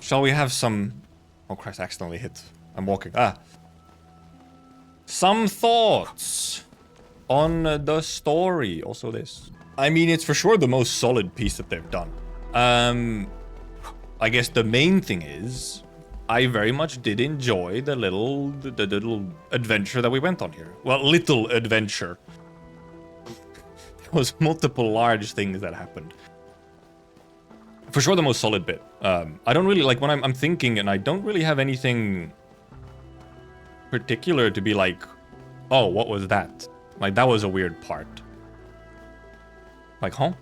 Shall we have some... Oh Christ, I accidentally hit. I'm walking. Some thoughts on the story. Also this. I mean, it's for sure the most solid piece that they've done. I guess the main thing is, I very much did enjoy the little adventure that we went on here. Well, little adventure. There was multiple large things that happened. For sure the most solid bit. I don't really, like, when I'm thinking, and I don't really have anything particular to be like, oh, what was that? Like, that was a weird part. Like, huh?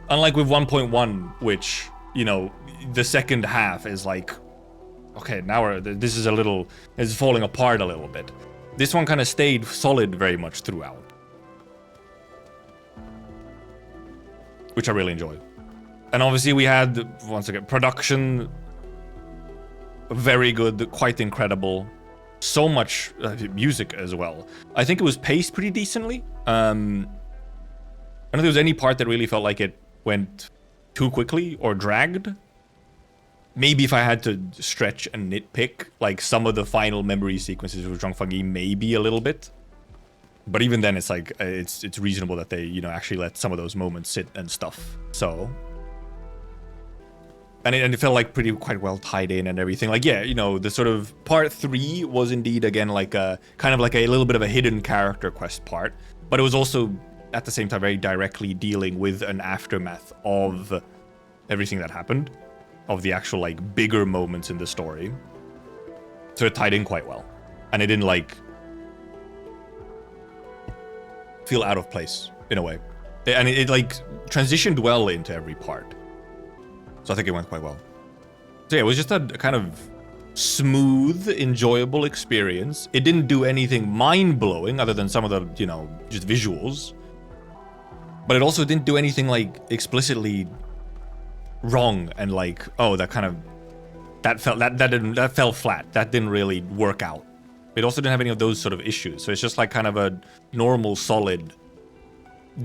Unlike with 1.1, which, you know, the second half is like, okay, now this is it's falling apart a little bit. This one kind of stayed solid very much throughout. Which I really enjoyed. And obviously we had, once again, production, very good, quite incredible. So much music as well. I think it was paced pretty decently. I don't think there was any part that really felt like it went too quickly or dragged. Maybe if I had to stretch and nitpick, like some of the final memory sequences with Zhang Fengyi, maybe a little bit. But even then, it's like, it's reasonable that they, you know, actually let some of those moments sit and stuff. So... And it felt like quite well tied in and everything. Like, yeah, you know, the sort of part 3 was indeed, again, like a kind of like a little bit of a hidden character quest part. But it was also, at the same time, very directly dealing with an aftermath of everything that happened. Of the actual, like, bigger moments in the story. So it tied in quite well. And it didn't, like, feel out of place, in a way. And it like, transitioned well into every part. So I think it went quite well. So yeah, it was just a kind of smooth, enjoyable experience. It didn't do anything mind-blowing other than some of the, you know, just visuals. But it also didn't do anything, like, explicitly wrong and like, oh, that kind of... That fell flat. That didn't really work out. It also didn't have any of those sort of issues. So it's just like kind of a normal, solid,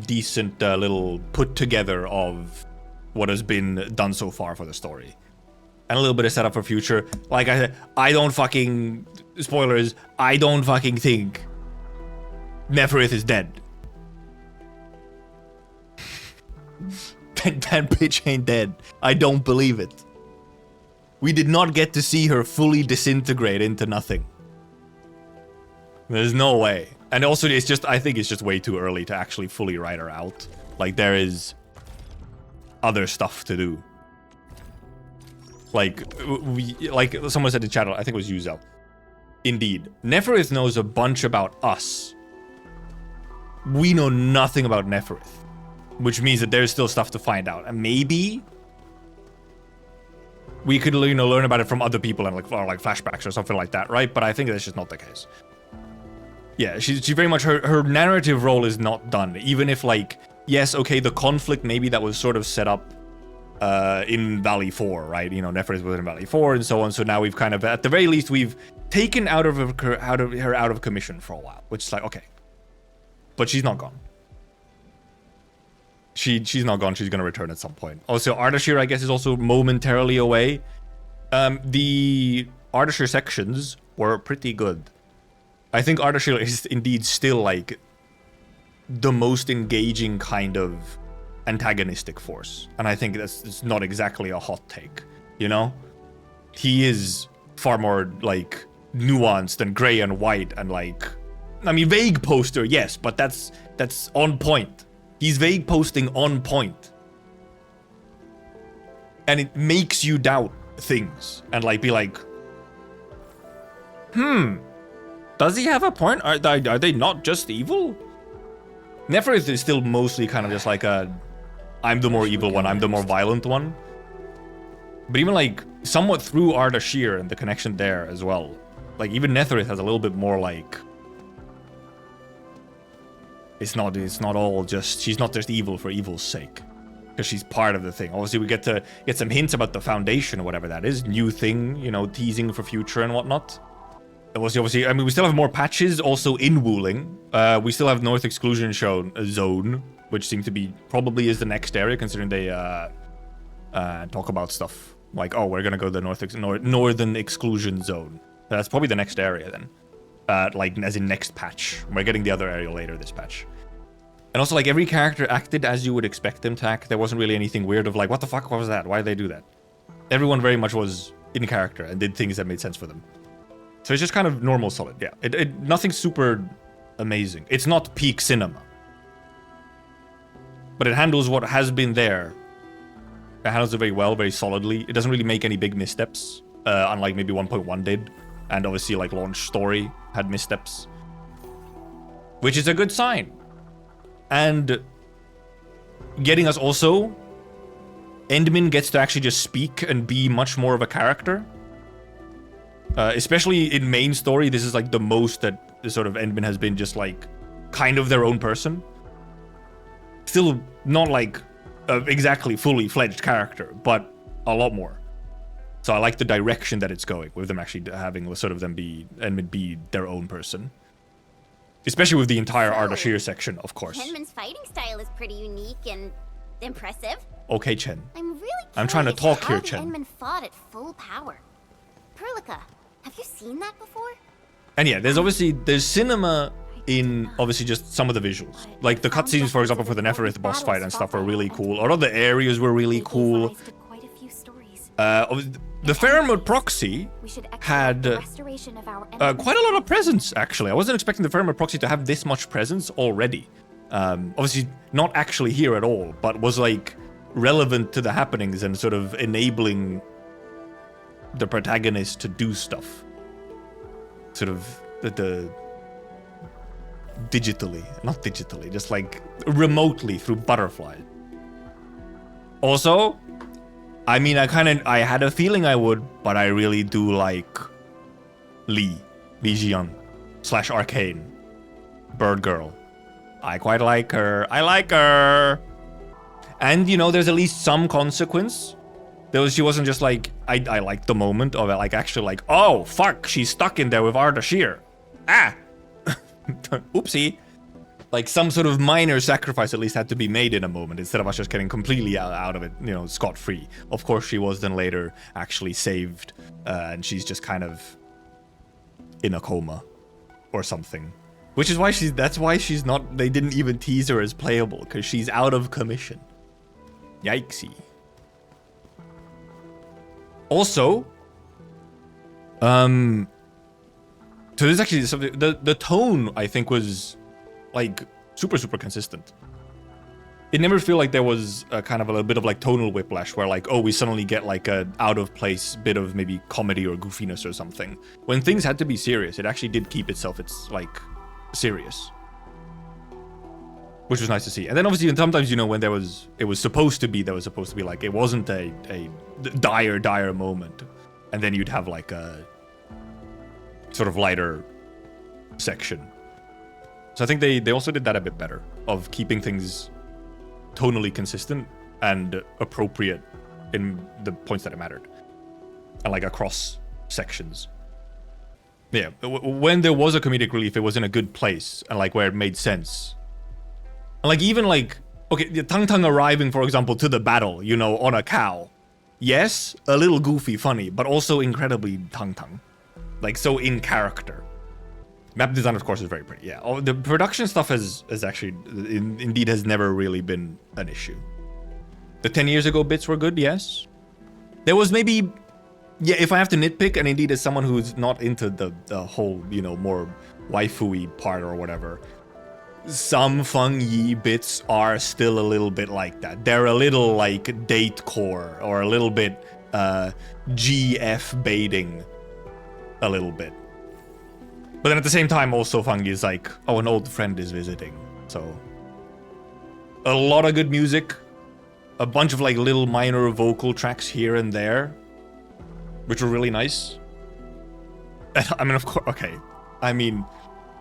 decent little put-together of... what has been done so far for the story. And a little bit of setup for future. Like I said, I don't fucking... Spoilers, I don't fucking think Nefareth is dead. that bitch ain't dead. I don't believe it. We did not get to see her fully disintegrate into nothing. There's no way. And also, it's just... I think it's just way too early to actually fully write her out. Like, there is... other stuff to do. Like someone said in chat, I think it was you, Zel. Indeed, Nefareth knows a bunch about us. We know nothing about Nefareth, which means that there's still stuff to find out, and maybe we could, you know, learn about it from other people and like flashbacks or something like that, right? But I think that's just not the case. Yeah, she very much, her narrative role is not done, even if, like, yes, okay, the conflict maybe that was sort of set up in Valley 4, right? You know, Nefareth was in Valley 4 and so on. So now we've kind of, at the very least, we've taken her out of commission for a while, which is like, okay. But she's not gone. She's not gone. She's going to return at some point. Also, Ardashir, I guess, is also momentarily away. The Ardashir sections were pretty good. I think Ardashir is indeed still, like, the most engaging kind of antagonistic force. And I think it's not exactly a hot take, you know? He is far more, like, nuanced and gray and white and, like... I mean, vague poster, yes, but that's on point. He's vague posting on point. And it makes you doubt things and, like, be like... Does he have a point? Are they not just evil? Nefareth is still mostly kind of just like a... I'm the more evil one, I'm the more violent one. But even, like, somewhat through Ardashir and the connection there as well. Like, even Nefareth has a little bit more, like... It's not all just... She's not just evil for evil's sake. Because she's part of the thing. Obviously, we get to get some hints about the Foundation or whatever that is. New thing, you know, teasing for future and whatnot. Obviously, I mean, we still have more patches also in Wuling. We still have North Exclusion Zone, which seems to be, probably is the next area, considering they talk about stuff like, oh, we're gonna go to the northern exclusion zone. That's probably the next area then. Like, as in next patch. We're getting the other area later this patch. And also, like, every character acted as you would expect them to act. There wasn't really anything weird of like, what the fuck was that? Why did they do that? Everyone very much was in character and did things that made sense for them. So it's just kind of normal solid, yeah. Nothing super amazing. It's not peak cinema. But it handles what has been there. It handles it very well, very solidly. It doesn't really make any big missteps, unlike maybe 1.1 did. And obviously, like, launch story had missteps. Which is a good sign. And getting us also, Endmin gets to actually just speak and be much more of a character. Especially in main story, this is like the most that the sort of Endmin has been just like kind of their own person. Still not like exactly fully fledged character, but a lot more. So I like the direction that it's going with them actually having sort of them be Endmin be their own person. Especially with the entire Ardashir section, of course. Chenman's fighting style is pretty unique and impressive. Okay, Chen. I'm trying to talk here, Chen. Endman fought at full power. Perlica, have you seen that before? And yeah, there's cinema in obviously just some of the visuals. Like the cutscenes, for example, for the Nefareth boss fight and stuff were really cool. A lot of the areas were really cool. The Pheromone proxy had quite a lot of presence, actually. I wasn't expecting the Pheromone proxy to have this much presence already. Obviously, not actually here at all, but was like relevant to the happenings and sort of enabling the protagonist to do stuff. Sort of the digitally, not digitally, just like remotely through Butterfly. Also, I mean, I had a feeling I would, but I really do like Lee Jian / Arcane, Bird Girl. I quite like her. I like her. And, you know, there's at least some consequence. She wasn't just like, I liked the moment of it, like actually like, oh, fuck, she's stuck in there with Ardashir. Ah! Oopsie. Like some sort of minor sacrifice at least had to be made in a moment instead of us just getting completely out of it, you know, scot-free. Of course, she was then later actually saved, and she's just kind of in a coma or something. Which is why that's why she's not, they didn't even tease her as playable, because she's out of commission. Yikesy. Also, so there's actually something, the tone, I think, was like super consistent. It never felt like there was a kind of a little bit of like tonal whiplash where like, oh, we suddenly get like a out of place bit of maybe comedy or goofiness or something. When things had to be serious, it actually did keep itself, it's like serious, which was nice to see. And then obviously sometimes, you know, when it was supposed to be like, it wasn't a dire moment, and then you'd have like a sort of lighter section. So I think they also did that a bit better, of keeping things tonally consistent and appropriate in the points that it mattered, and like across sections. Yeah, when there was a comedic relief, it was in a good place and like where it made sense. And like even like, okay, the Tang arriving, for example, to the battle, you know, on a cow. Yes, a little goofy, funny, but also incredibly Tang. Like so in character. Map design, of course, is very pretty. Yeah, the production stuff has actually, indeed, has never really been an issue. The 10 years ago bits were good, yes. There was maybe, yeah, if I have to nitpick, and indeed as someone who's not into the whole, you know, more waifu-y part or whatever, some Feng Yi bits are still a little bit like that. They're a little like date core, or a little bit GF baiting, a little bit. But then at the same time, also Feng Yi is like, oh, an old friend is visiting. So a lot of good music, a bunch of like little minor vocal tracks here and there, which were really nice. I mean, of course, okay. I mean,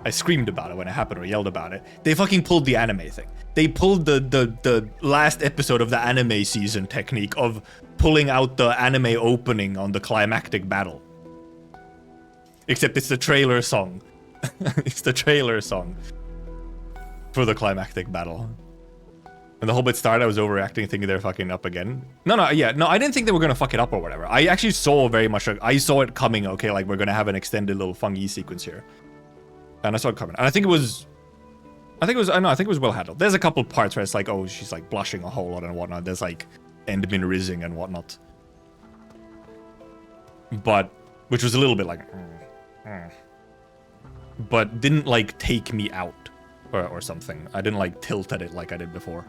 I screamed about it when it happened, or yelled about it. They fucking pulled the anime thing. They pulled the last episode of the anime season technique of pulling out the anime opening on the climactic battle. Except it's the trailer song. It's the trailer song for the climactic battle. When the whole bit started, I was overreacting, thinking they're fucking up again. No, I didn't think they were gonna fuck it up or whatever. I actually saw very much, I saw it coming, okay, like we're gonna have an extended little fungi sequence here. And I saw it coming. And I think it was well handled. There's a couple parts where it's like, oh, she's like blushing a whole lot and whatnot. There's like Endmin rizzing and whatnot. But, which was a little bit like, but didn't like take me out or something. I didn't like tilt at it like I did before.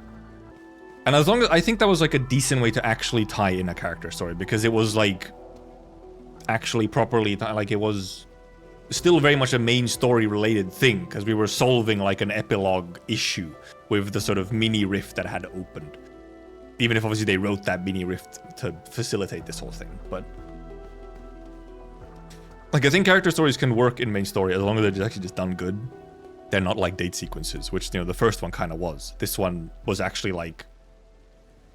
And as long as, I think that was like a decent way to actually tie in a character story, because it was like actually properly, like it was still very much a main story related thing, because we were solving like an epilogue issue with the sort of mini rift that had opened. Even if obviously they wrote that mini rift to facilitate this whole thing, but like I think character stories can work in main story as long as they're actually just done good. They're not like date sequences, which, you know, the first one kind of was. This one was actually like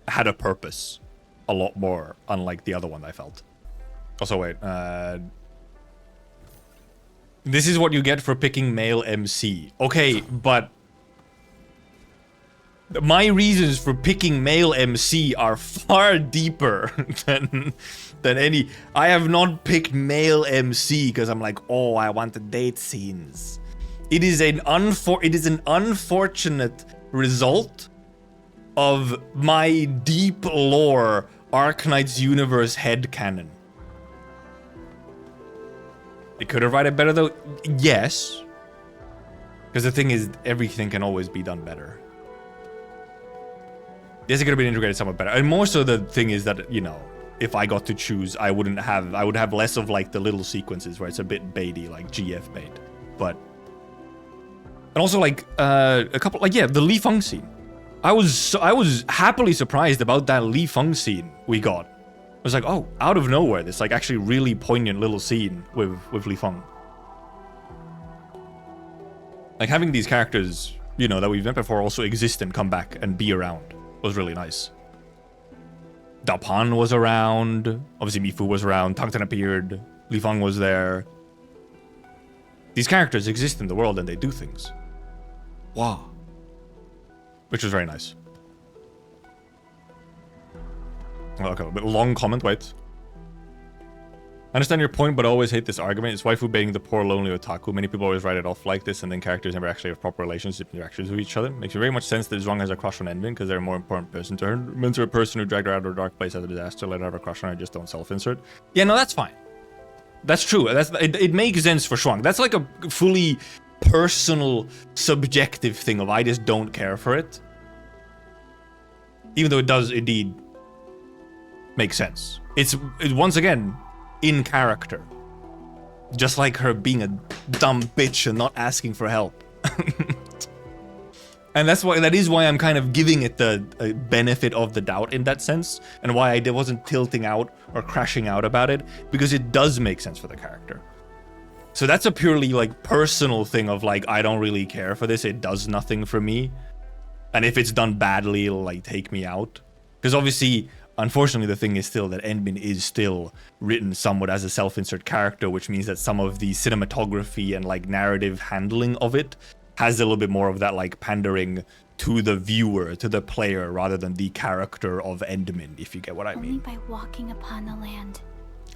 had a purpose a lot more, unlike the other one I felt. Also, wait, this is what you get for picking male MC. Okay, but my reasons for picking male MC are far deeper than any. I have not picked male MC because I'm like, oh, I want the date scenes. It is an unfortunate result of my deep lore Arknights universe headcanon. It could have written it better though, yes. Because the thing is, everything can always be done better. Yes, it could have been integrated somewhat better. And more so the thing is that, you know, if I got to choose, I would have less of like the little sequences where it's a bit baity, like GF bait. But, and also like a couple, like, yeah, the Li Feng scene. I was happily surprised about that Li Feng scene we got. I was like, oh, out of nowhere, this like actually really poignant little scene with Li Feng. Like having these characters, you know, that we've met before also exist and come back and be around was really nice. Dapan was around, obviously Mifu was around, Tangtan appeared, Li Feng was there. These characters exist in the world and they do things. Wow. Which was very nice. Okay, a bit long comment, wait. I understand your point, but I always hate this argument. It's waifu baiting the poor lonely otaku. Many people always write it off like this, and then characters never actually have proper relationship interactions with each other. Makes very much sense that Zhuang has a crush on Endmin, because they're a more important person to her. Mentor a person who dragged her out of a dark place as a disaster, let her have a crush on her, just don't self-insert. Yeah, no, that's fine. That's true. It makes sense for Zhuang. That's like a fully personal, subjective thing of I just don't care for it. Even though it does indeed make sense. It's once again in character. Just like her being a dumb bitch and not asking for help. And that is why I'm kind of giving it the benefit of the doubt in that sense, and why I wasn't tilting out or crashing out about it, because it does make sense for the character. So that's a purely like personal thing of like, I don't really care for this, it does nothing for me. And if it's done badly, it'll like take me out. Because obviously, unfortunately, the thing is still that Endmin is still written somewhat as a self-insert character, which means that some of the cinematography and like narrative handling of it has a little bit more of that like pandering to the viewer, to the player, rather than the character of Endmin, if you get what I mean. Only by walking upon the land.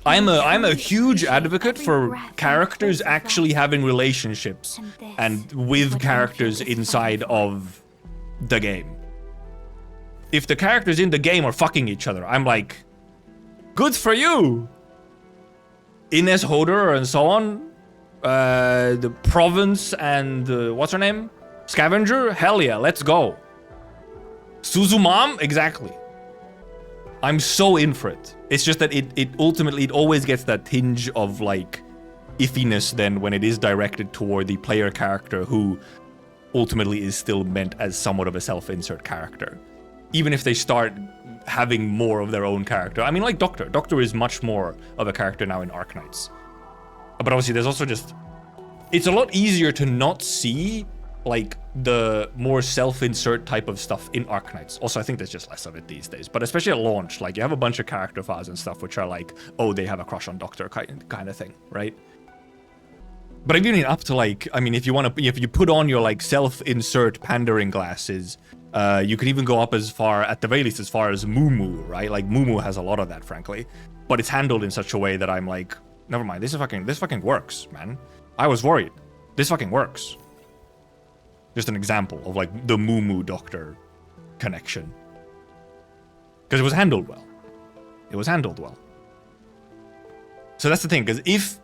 I'm a huge advocate for characters actually having relationships and with characters inside of the game. If the characters in the game are fucking each other, I'm like, good for you. Ines Hodor and so on. The Province and what's her name? Scavenger? Hell yeah, let's go. Suzumam? Exactly. I'm so in for it. It's just that it ultimately always gets that tinge of like iffiness then when it is directed toward the player character who ultimately is still meant as somewhat of a self-insert character. Even if they start having more of their own character. I mean, like Doctor. Doctor is much more of a character now in Arknights. But obviously there's also just... It's a lot easier to not see like the more self-insert type of stuff in Arknights. Also, I think there's just less of it these days. But especially at launch, like you have a bunch of character files and stuff which are like, oh, they have a crush on Doctor kind of thing, right? But even up to like, I mean, if you put on your like self-insert pandering glasses You could even go up as far, at the very least, as far as Moo, right? Like Moo has a lot of that, frankly, but it's handled in such a way that I'm like, never mind. This fucking works, man. I was worried. This fucking works. Just an example of like the Moo Doctor connection, because it was handled well. It was handled well. So that's the thing, because if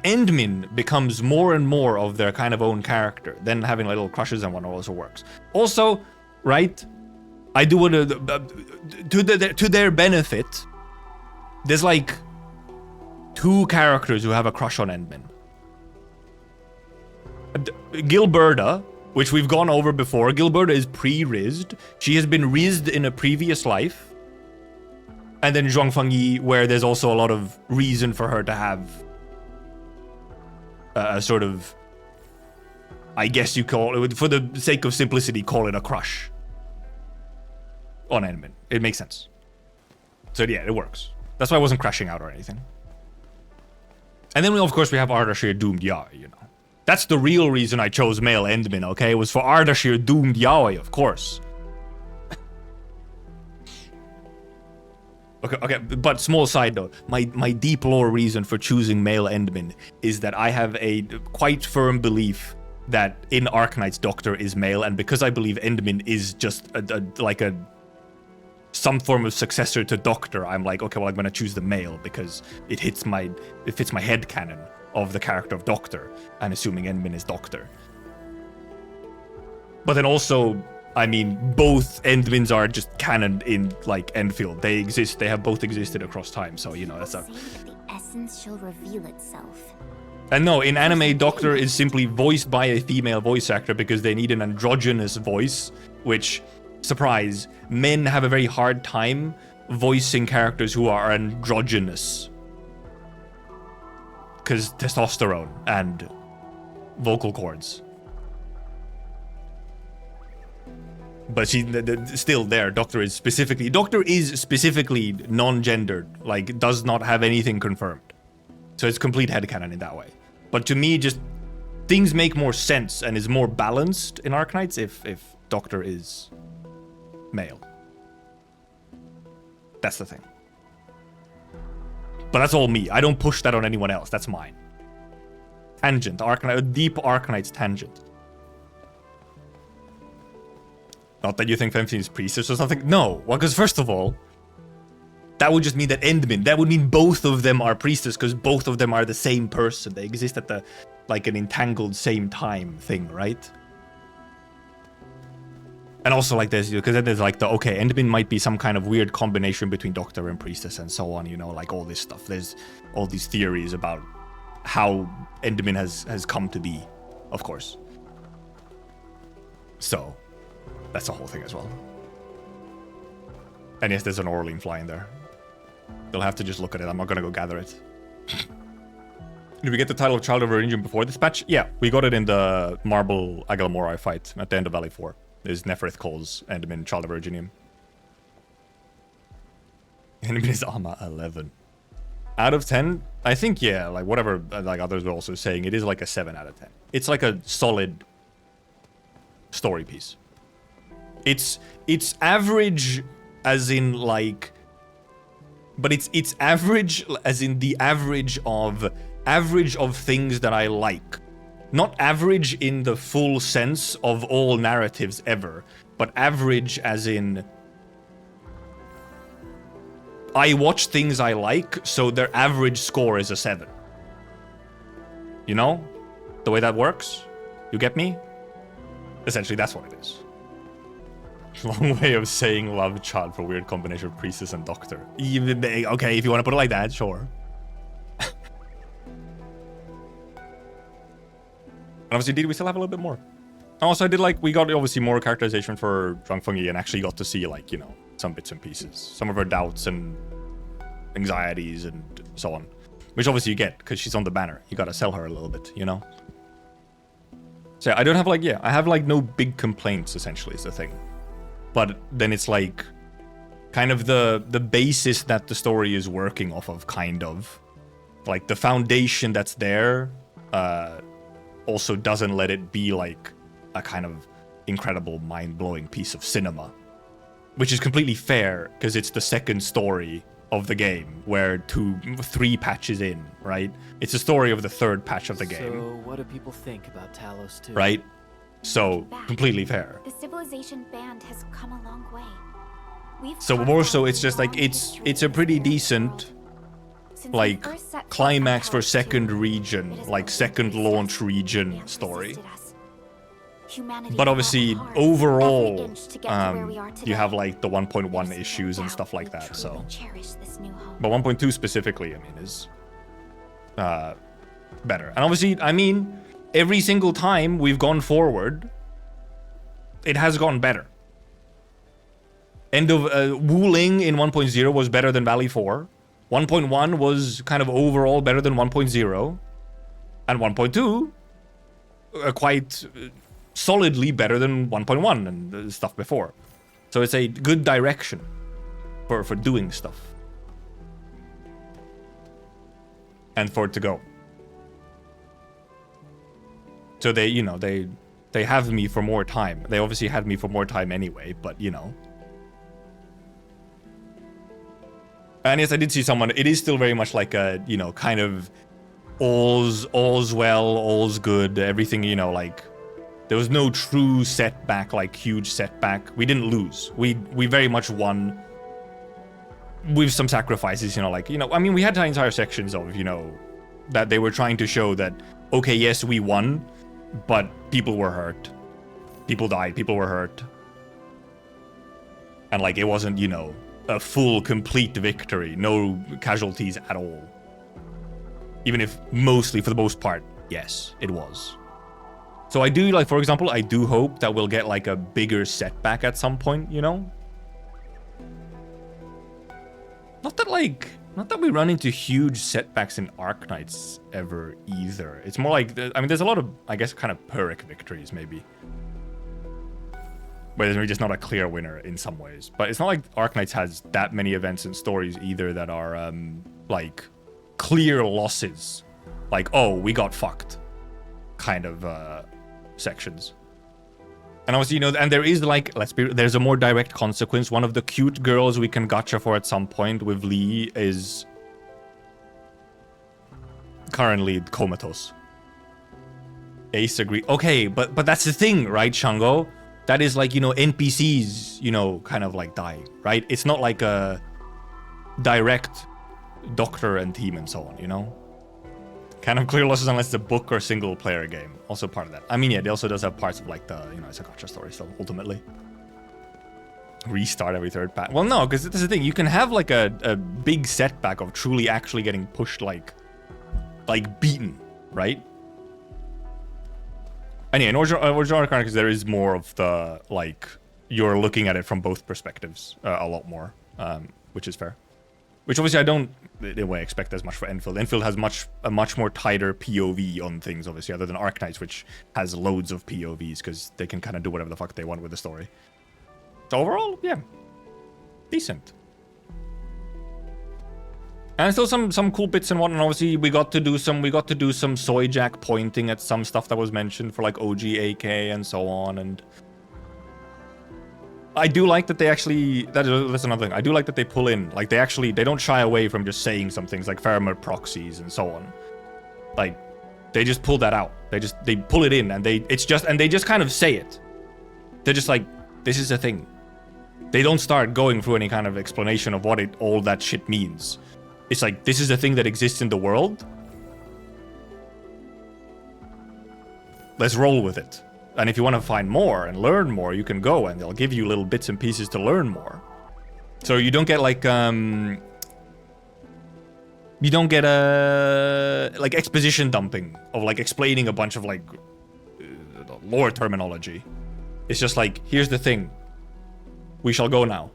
Endmin becomes more and more of their kind of own character, then having little crushes and whatnot also works. Also, right, I do want to their benefit, there's like 2 characters who have a crush on Endmin. Gilberta, which we've gone over before. Gilberta is pre-rizzed. She has been rizzed in a previous life. And then Zhuang Fengyi, where there's also a lot of reason for her to have a sort of, I guess you call it, for the sake of simplicity, call it a crush on Endmin. It makes sense. So yeah, it works. That's why I wasn't crashing out or anything. And then, of course, we have Ardashir Doomed Yaoi, you know. That's the real reason I chose male Endmin, okay? It was for Ardashir Doomed Yaoi, of course. Okay, but small side note. My deep lore reason for choosing male Endmin is that I have a quite firm belief that in Arknights Doctor is male, and because I believe Endmin is just some form of successor to Doctor, I'm like, okay, well, I'm gonna choose the male because it fits my headcanon of the character of Doctor, and assuming Endmin is Doctor. But then also, I mean, both Endmins are just canon in, like, Endfield. They exist, they have both existed across time, so, you know, that's a... The essence shall reveal itself. And no, in anime, Doctor is simply voiced by a female voice actor because they need an androgynous voice, which, surprise, men have a very hard time voicing characters who are androgynous. Because testosterone and vocal cords. But still there, Doctor is specifically non-gendered, like does not have anything confirmed. So it's complete headcanon in that way. But to me, just things make more sense and is more balanced in Arknights if Doctor is male. That's the thing. But that's all me. I don't push that on anyone else. That's mine. Tangent. A deep Arknights tangent. Not that you think Femfin is priestess or something. No. Well, because first of all, that would just mean that Endmin, that would mean both of them are priestess because both of them are the same person. They exist at the, like, an entangled same time thing, right? And also, like, there's, because then there's, like, okay, Endmin might be some kind of weird combination between Doctor and Priestess and so on, you know, like, all this stuff. There's all these theories about how Endmin has come to be, of course. So, that's the whole thing as well. And yes, there's an Orlean flying there. You'll have to just look at it. I'm not gonna go gather it. Did we get the title of Child of Origin before this patch? Yeah, we got it in the Marble Agalamorai fight at the end of Valley 4. There's Nefareth calls Endmin Child of Virginium. Endmin is Ama 11. Out of 10? I think, yeah, like whatever, like others were also saying, it is like a 7 out of 10. It's like a solid story piece. It's average as in like, but it's average as in the average of things that I like. Not average in the full sense of all narratives ever, but average as in I watch things I like, so their average score is a 7. You know? The way that works? You get me? Essentially, that's what it is. Long way of saying love child for weird combination of priestess and doctor. Okay, if you want to put it like that, sure. And obviously, did we still have a little bit more? Also, I did like, we got obviously more characterization for Zhuang Fengyi and actually got to see, like, you know, some bits and pieces. Some of her doubts and anxieties and so on. Which obviously you get, because she's on the banner. You gotta sell her a little bit, you know? So I don't have, like, I have, like, no big complaints, essentially, is the thing. But then it's, like, kind of the basis that the story is working off of, kind of. Like, the foundation that's there, also doesn't let it be like a kind of incredible, mind-blowing piece of cinema. Which is completely fair, because it's the second story of the game, where 3 patches in, right? It's the story of the 3rd patch of the game. So what do people think about Talos 2? Right? So, completely fair. The civilization band has come a long way. So more so, it's just like, it's a pretty decent, like, climax for second region, like, second launch region story. But obviously, overall, you have like the 1.1 issues and stuff like that, so. But 1.2 specifically, I mean, is better. And obviously, I mean, every single time we've gone forward, it has gone better. End of Wuling in 1.0 was better than Valley 4. 1.1 was kind of overall better than 1.0. And 1.2, quite solidly better than 1.1 and stuff before. So it's a good direction for doing stuff. And for it to go. So they, you know, they have me for more time. They obviously had me for more time anyway, but you know. And yes, I did see someone, it is still very much like a, you know, kind of all's well, all's good, everything, you know, like there was no true setback, like huge setback. We didn't lose. We very much won with some sacrifices, you know, like, you know, I mean, we had entire sections of, you know, that they were trying to show that, okay, yes, we won, but people were hurt. People died, people were hurt. And like, it wasn't, you know, a full, complete victory. No casualties at all. Even if mostly, for the most part, yes, it was. So I do, like, for example, I do hope that we'll get, like, a bigger setback at some point, you know? Not that we run into huge setbacks in Arknights ever, either. It's more like, I mean, there's a lot of, I guess, kind of Pyrrhic victories, maybe. Where there's just not a clear winner in some ways. But it's not like Arknights has that many events and stories, either, that are, like, clear losses. Like, oh, we got fucked. Kind of, sections. And obviously, you know, and there is like, there's a more direct consequence. One of the cute girls we can gotcha for at some point with Lee is currently comatose. Ace agree. Okay, but that's the thing, right, Shango? That is like, you know, NPCs, you know, kind of like die, right? It's not like a direct doctor and team and so on, you know? Kind of clear losses unless it's a book or single player game. Also part of that. I mean, yeah, it also does have parts of like the, you know, it's a gotcha story still, ultimately. Restart every 3rd patch. Well, no, because this is the thing. You can have like a big setback of truly actually getting pushed like beaten, right? And yeah, in original Arknights, there is more of the, like, you're looking at it from both perspectives a lot more, which is fair. Which obviously I don't, in a way, expect as much for Endfield. Endfield has a much more tighter POV on things, obviously, other than Arknights, which has loads of POVs, because they can kind of do whatever the fuck they want with the story. So overall, yeah, decent. And still some cool bits and whatnot. Obviously, we got to do some soy jack pointing at some stuff that was mentioned for like OG AK and so on, and I do like that they actually, that's another thing. I do like that they pull in, like they don't shy away from just saying some things like Faramir proxies and so on. Like, they just pull that out. They pull it in and they just kind of say it. They're just like, this is a thing. They don't start going through any kind of explanation of what all that shit means. It's like, this is a thing that exists in the world. Let's roll with it. And if you want to find more and learn more, you can go and they'll give you little bits and pieces to learn more. So you don't get like, you don't get like exposition dumping of like explaining a bunch of like lore terminology. It's just like, here's the thing. We shall go now.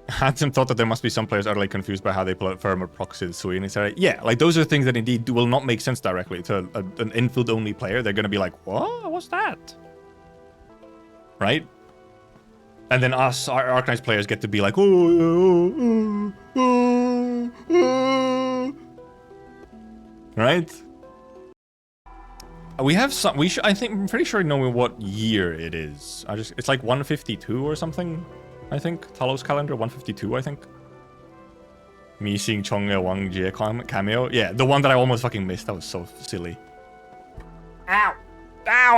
Handsome thought that there must be some players utterly confused by how they pull out Faramir proxies. So he said, yeah, like those are things that indeed will not make sense directly to an Endfield only player. They're going to be like, what? What's that? Right? And then us, our Arknights players, get to be like, right? We have some. I think I'm pretty sure I know what year it is. It's like 152 or something. I think Talos calendar 152. I think. Me seeing Chongye Wang Jie cameo. Yeah, the one that I almost fucking missed. That was so silly. Ow! Ow!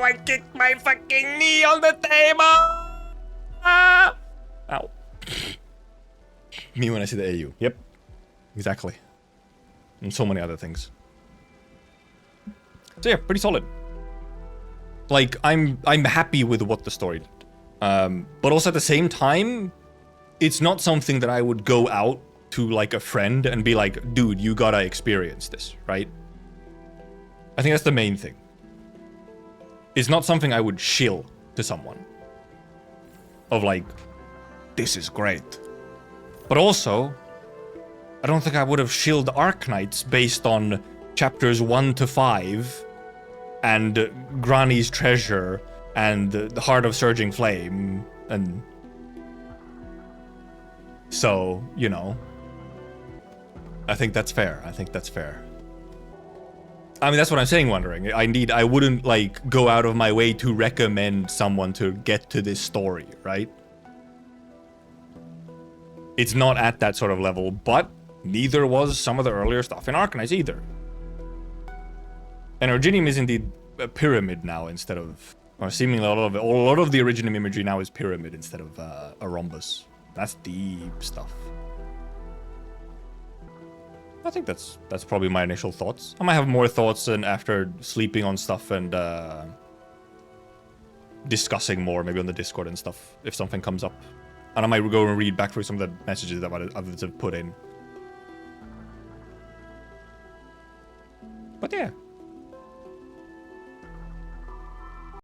I kicked my fucking knee on the table. Ah! Ow. Me when I see the AU. Yep. Exactly. And so many other things. So yeah, pretty solid. Like, I'm happy with what the story did. But also at the same time, it's not something that I would go out to like a friend and be like, dude, you gotta experience this, right? I think that's the main thing. It's not something I would shill to someone. Of like, this is great. But also, I don't think I would have shilled Arknights based on chapters 1 to 5 and Grani's treasure and the Heart of Surging Flame and so, you know, I think that's fair. I mean, that's what I'm saying, wondering. I wouldn't like go out of my way to recommend someone to get to this story, right? It's not at that sort of level, but neither was some of the earlier stuff in Arknights either. And Originium is indeed a pyramid now instead of, or seemingly a lot of the Originium imagery now is pyramid instead of a rhombus. That's deep stuff. I think that's probably my initial thoughts. I might have more thoughts and after sleeping on stuff and discussing more, maybe on the Discord and stuff, if something comes up. And I might go and read back through some of the messages that others have put in. But yeah.